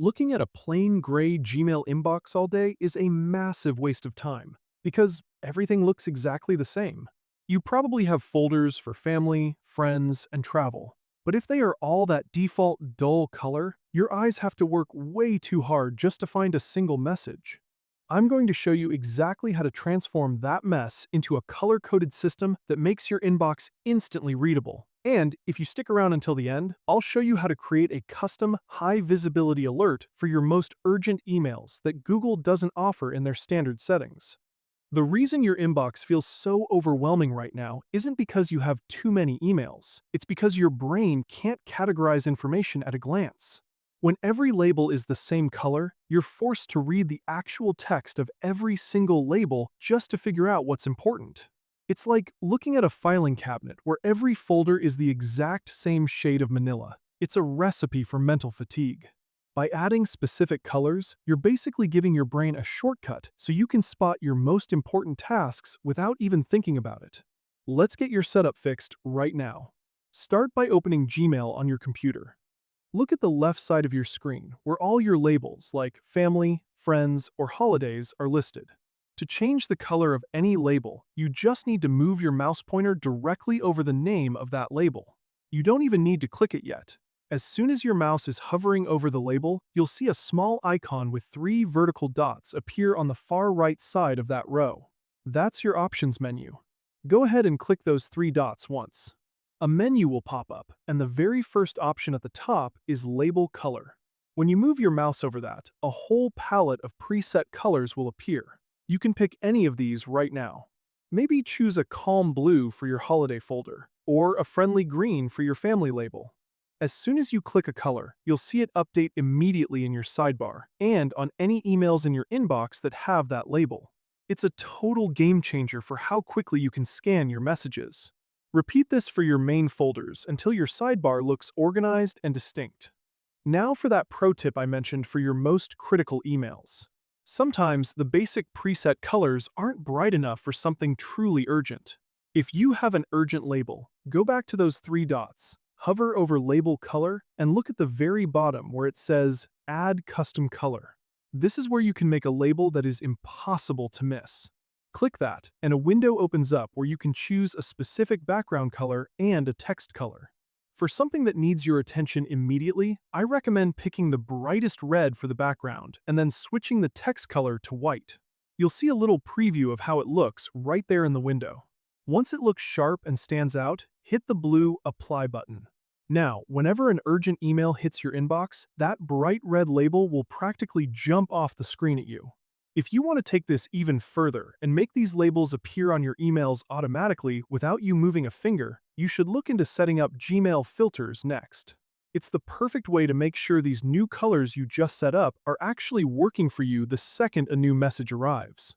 Looking at a plain gray Gmail inbox all day is a massive waste of time because everything looks exactly the same. You probably have folders for family, friends, and travel. But if they are all that default dull color, your eyes have to work way too hard just to find a single message. I'm going to show you exactly how to transform that mess into a color-coded system that makes your inbox instantly readable. And if you stick around until the end, I'll show you how to create a custom high-visibility alert for your most urgent emails that Google doesn't offer in their standard settings. The reason your inbox feels so overwhelming right now isn't because you have too many emails. It's because your brain can't categorize information at a glance. When every label is the same color, you're forced to read the actual text of every single label just to figure out what's important. It's like looking at a filing cabinet where every folder is the exact same shade of manila. It's a recipe for mental fatigue. By adding specific colors, you're basically giving your brain a shortcut so you can spot your most important tasks without even thinking about it. Let's get your setup fixed right now. Start by opening Gmail on your computer. Look at the left side of your screen, where all your labels like family, friends, or holidays are listed. To change the color of any label, you just need to move your mouse pointer directly over the name of that label. You don't even need to click it yet. As soon as your mouse is hovering over the label, you'll see a small icon with three vertical dots appear on the far right side of that row. That's your options menu. Go ahead and click those three dots once. A menu will pop up, and the very first option at the top is Label Color. When you move your mouse over that, a whole palette of preset colors will appear. You can pick any of these right now. Maybe choose a calm blue for your holiday folder, or a friendly green for your family label. As soon as you click a color, you'll see it update immediately in your sidebar and on any emails in your inbox that have that label. It's a total game changer for how quickly you can scan your messages. Repeat this for your main folders until your sidebar looks organized and distinct. Now for that pro tip I mentioned for your most critical emails. Sometimes the basic preset colors aren't bright enough for something truly urgent. If you have an urgent label, go back to those three dots, hover over Label Color, and look at the very bottom where it says Add Custom Color. This is where you can make a label that is impossible to miss. Click that, and a window opens up where you can choose a specific background color and a text color. For something that needs your attention immediately, I recommend picking the brightest red for the background and then switching the text color to white. You'll see a little preview of how it looks right there in the window. Once it looks sharp and stands out, hit the blue Apply button. Now, whenever an urgent email hits your inbox, that bright red label will practically jump off the screen at you. If you want to take this even further and make these labels appear on your emails automatically without you moving a finger, you should look into setting up Gmail filters next. It's the perfect way to make sure these new colors you just set up are actually working for you the second a new message arrives.